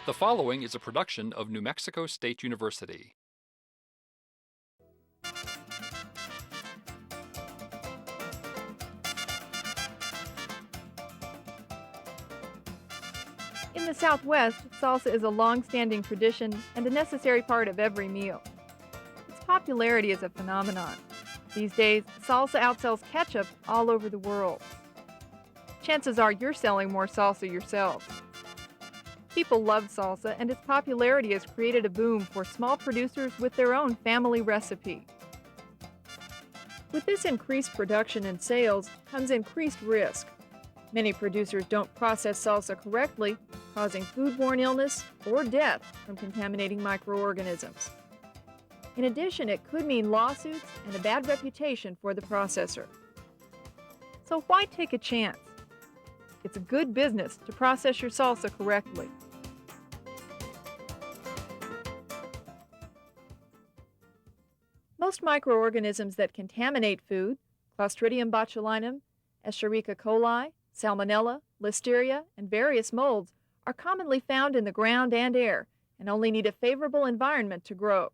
The following is a production of New Mexico State University. In the Southwest, salsa is a long-standing tradition and a necessary part of every meal. Its popularity is a phenomenon. These days, salsa outsells ketchup all over the world. Chances are you're selling more salsa yourselves. People love salsa, and its popularity has created a boom for small producers with their own family recipe. With this increased production and sales comes increased risk. Many producers don't process salsa correctly, causing foodborne illness or death from contaminating microorganisms. In addition, it could mean lawsuits and a bad reputation for the processor. So why take a chance? It's a good business to process your salsa correctly. Most microorganisms that contaminate food, Clostridium botulinum, Escherichia coli, Salmonella, Listeria, and various molds, are commonly found in the ground and air and only need a favorable environment to grow.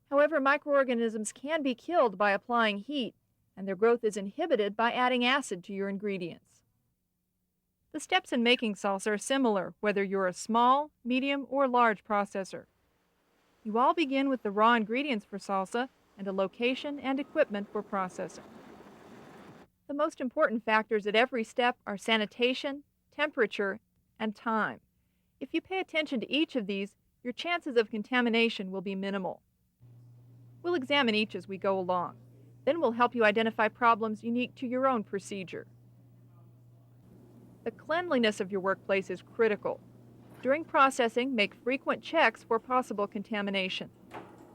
However, microorganisms can be killed by applying heat, and their growth is inhibited by adding acid to your ingredients. The steps in making salsa are similar, whether you're a small, medium, or large processor. You all begin with the raw ingredients for salsa and a location and equipment for processing. The most important factors at every step are sanitation, temperature, and time. If you pay attention to each of these, your chances of contamination will be minimal. We'll examine each as we go along. Then we'll help you identify problems unique to your own procedure. The cleanliness of your workplace is critical. During processing, make frequent checks for possible contamination.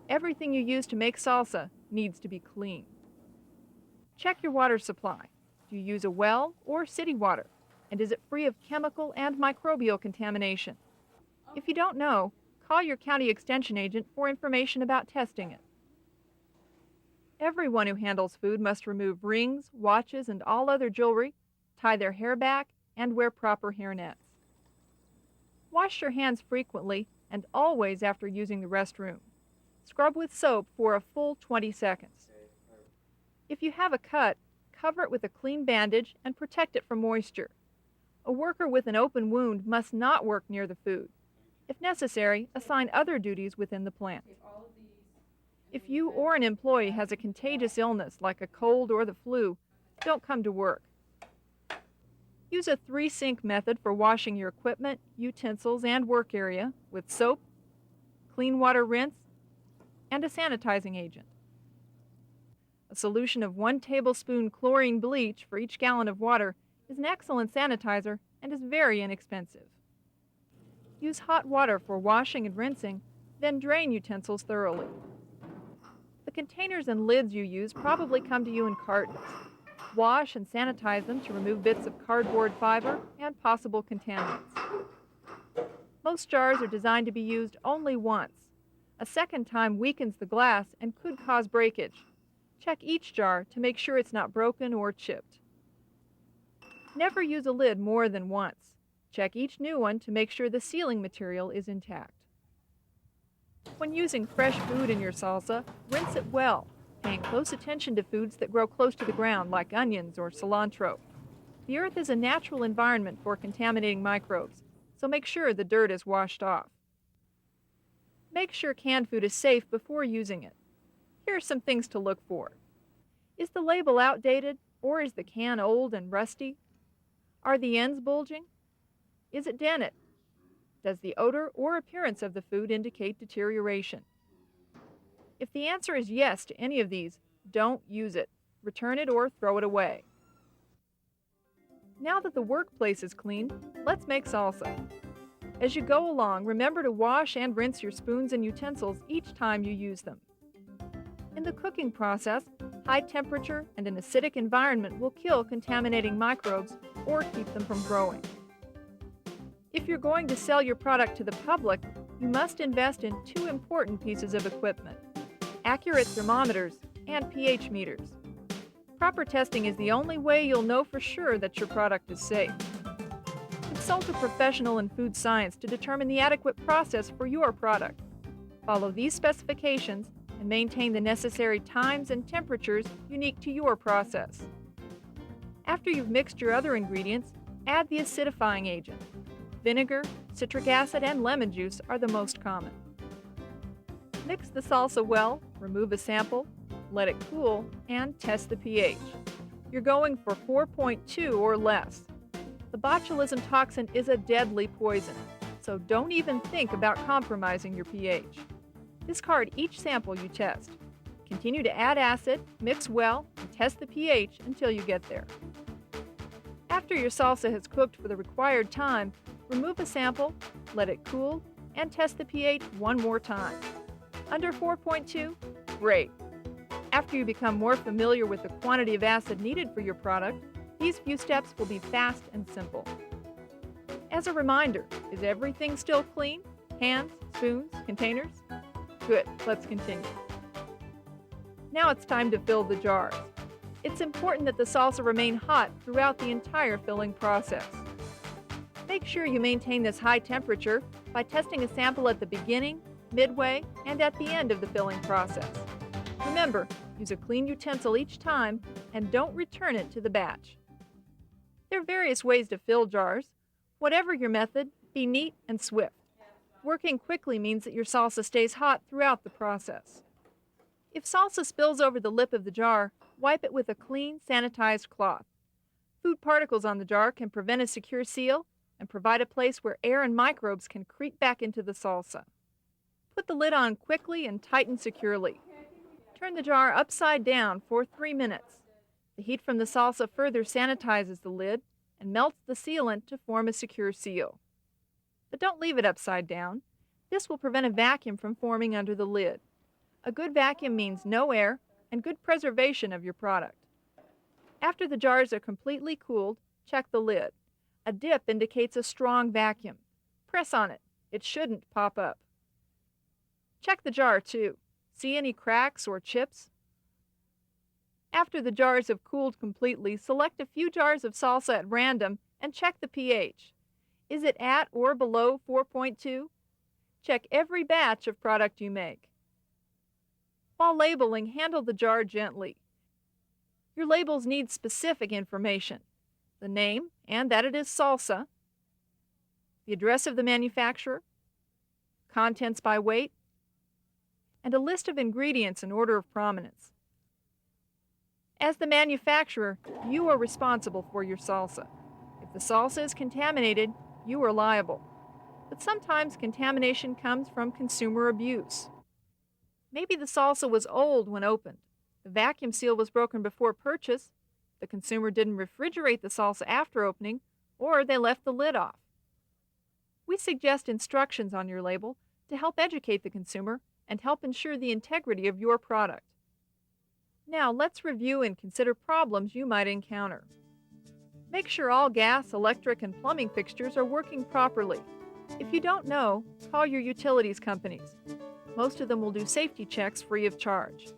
Everything you use to make salsa needs to be clean. Check your water supply. Do you use a well or city water? And is it free of chemical and microbial contamination? If you don't know, call your county extension agent for information about testing it. Everyone who handles food must remove rings, watches, and all other jewelry, tie their hair back, and wear proper hairnets. Wash your hands frequently and always after using the restroom. Scrub with soap for a full 20 seconds. If you have a cut, cover it with a clean bandage and protect it from moisture. A worker with an open wound must not work near the food. If necessary, assign other duties within the plant. If you or an employee has a contagious illness like a cold or the flu, don't come to work. Use a 3-sink method for washing your equipment, utensils, and work area with soap, clean water rinse, and a sanitizing agent. A solution of 1 tablespoon chlorine bleach for each gallon of water is an excellent sanitizer and is very inexpensive. Use hot water for washing and rinsing, then drain utensils thoroughly. The containers and lids you use probably come to you in cartons. Wash and sanitize them to remove bits of cardboard fiber and possible contaminants. Most jars are designed to be used only once. A second time weakens the glass and could cause breakage. Check each jar to make sure it's not broken or chipped. Never use a lid more than once. Check each new one to make sure the sealing material is intact. When using fresh food in your salsa, rinse it well, paying close attention to foods that grow close to the ground like onions or cilantro. The earth is a natural environment for contaminating microbes, so make sure the dirt is washed off. Make sure canned food is safe before using it. Here are some things to look for. Is the label outdated, or is the can old and rusty? Are the ends bulging? Is it dented? Does the odor or appearance of the food indicate deterioration? If the answer is yes to any of these, don't use it. Return it or throw it away. Now that the workplace is clean, let's make salsa. As you go along, remember to wash and rinse your spoons and utensils each time you use them. In the cooking process, high temperature and an acidic environment will kill contaminating microbes or keep them from growing. If you're going to sell your product to the public, you must invest in 2 important pieces of equipment: accurate thermometers and pH meters. Proper testing is the only way you'll know for sure that your product is safe. With Consult a professional in food science to determine the adequate process for your product. Follow these specifications and maintain the necessary times and temperatures unique to your process. After you've mixed your other ingredients, add the acidifying agent. Vinegar, citric acid, and lemon juice are the most common. Mix the salsa well, remove a sample, let it cool, and test the pH. You're going for 4.2 or less. The botulism toxin is a deadly poison, so don't even think about compromising your pH. Discard each sample you test. Continue to add acid, mix well, and test the pH until you get there. After your salsa has cooked for the required time, remove a sample, let it cool, and test the pH one more time. Under 4.2? Great. After you become more familiar with the quantity of acid needed for your product, these few steps will be fast and simple. As a reminder, is everything still clean? Hands, spoons, containers? Good, let's continue. Now it's time to fill the jars. It's important that the salsa remain hot throughout the entire filling process. Make sure you maintain this high temperature by testing a sample at the beginning, midway, and at the end of the filling process. Remember, use a clean utensil each time and don't return it to the batch. There are various ways to fill jars. Whatever your method, be neat and swift. Working quickly means that your salsa stays hot throughout the process. If salsa spills over the lip of the jar, wipe it with a clean, sanitized cloth. Food particles on the jar can prevent a secure seal and provide a place where air and microbes can creep back into the salsa. Put the lid on quickly and tighten securely. Turn the jar upside down for 3 minutes. The heat from the salsa further sanitizes the lid and melts the sealant to form a secure seal. But don't leave it upside down. This will prevent a vacuum from forming under the lid. A good vacuum means no air and good preservation of your product. After the jars are completely cooled, check the lid. A dip indicates a strong vacuum. Press on it. It shouldn't pop up. Check the jar too. See any cracks or chips? After the jars have cooled completely, select a few jars of salsa at random and check the pH. Is it at or below 4.2? Check every batch of product you make. While labeling, handle the jar gently. Your labels need specific information: the name and that it is salsa, the address of the manufacturer, contents by weight, and a list of ingredients in order of prominence. As the manufacturer, you are responsible for your salsa. If the salsa is contaminated, you are liable. But sometimes contamination comes from consumer abuse. Maybe the salsa was old when opened. The vacuum seal was broken before purchase. The consumer didn't refrigerate the salsa after opening, or they left the lid off. We suggest instructions on your label to help educate the consumer and help ensure the integrity of your product. Now let's review and consider problems you might encounter. Make sure all gas, electric, and plumbing fixtures are working properly. If you don't know, call your utilities companies. Most of them will do safety checks free of charge.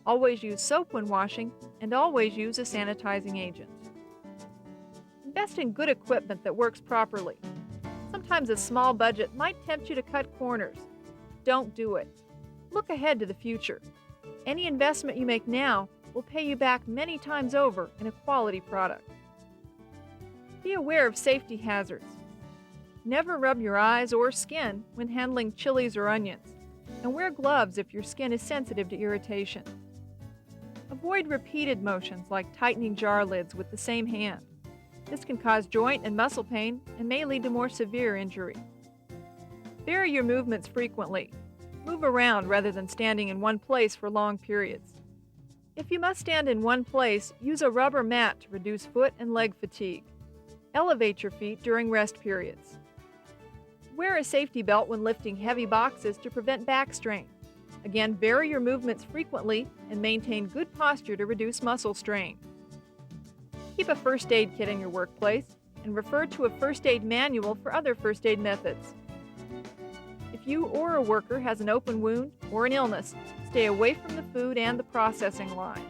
Always use soap when washing, and always use a sanitizing agent. Invest in good equipment that works properly. Sometimes a small budget might tempt you to cut corners. Don't do it. Look ahead to the future. Any investment you make now will pay you back many times over in a quality product. Be aware of safety hazards. Never rub your eyes or skin when handling chilies or onions, and wear gloves if your skin is sensitive to irritation. Avoid repeated motions like tightening jar lids with the same hand. This can cause joint and muscle pain and may lead to more severe injury. Vary your movements frequently. Move around rather than standing in one place for long periods. If you must stand in one place, use a rubber mat to reduce foot and leg fatigue. Elevate your feet during rest periods. Wear a safety belt when lifting heavy boxes to prevent back strain. Again, vary your movements frequently and maintain good posture to reduce muscle strain. Keep a first aid kit in your workplace and refer to a first aid manual for other first aid methods. If you or a worker has an open wound or an illness, stay away from the food and the processing line.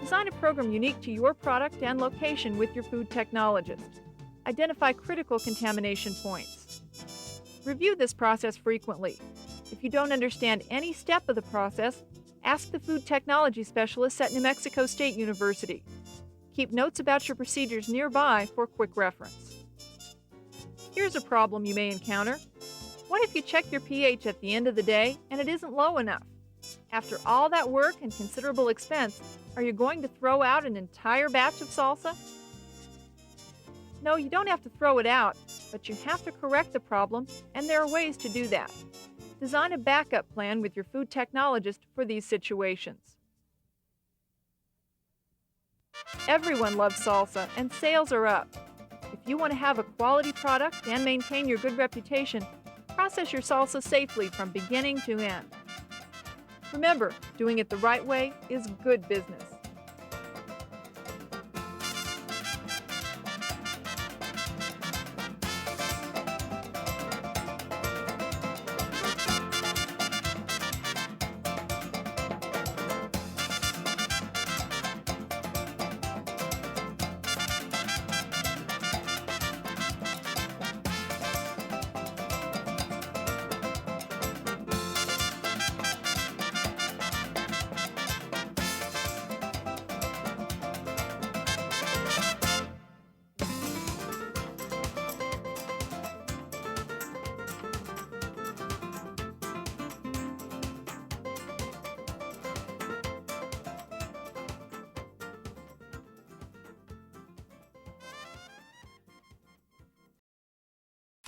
Design a program unique to your product and location with your food technologist. identify critical contamination points. Review this process frequently. If you don't understand any step of the process, ask the food technology specialists at New Mexico State University. Keep notes about your procedures nearby for quick reference. Here's a problem you may encounter. What if you check your pH at the end of the day and it isn't low enough? After all that work and considerable expense, are you going to throw out an entire batch of salsa? No, you don't have to throw it out, but you have to correct the problem, and there are ways to do that. Design a backup plan with your food technologist for these situations. Everyone loves salsa, and sales are up. If you want to have a quality product and maintain your good reputation, process your salsa safely from beginning to end. Remember, doing it the right way is good business.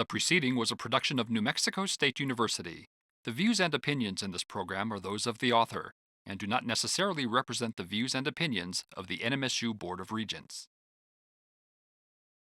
The preceding was a production of New Mexico State University. The views and opinions in this program are those of the author and do not necessarily represent the views and opinions of the NMSU Board of Regents.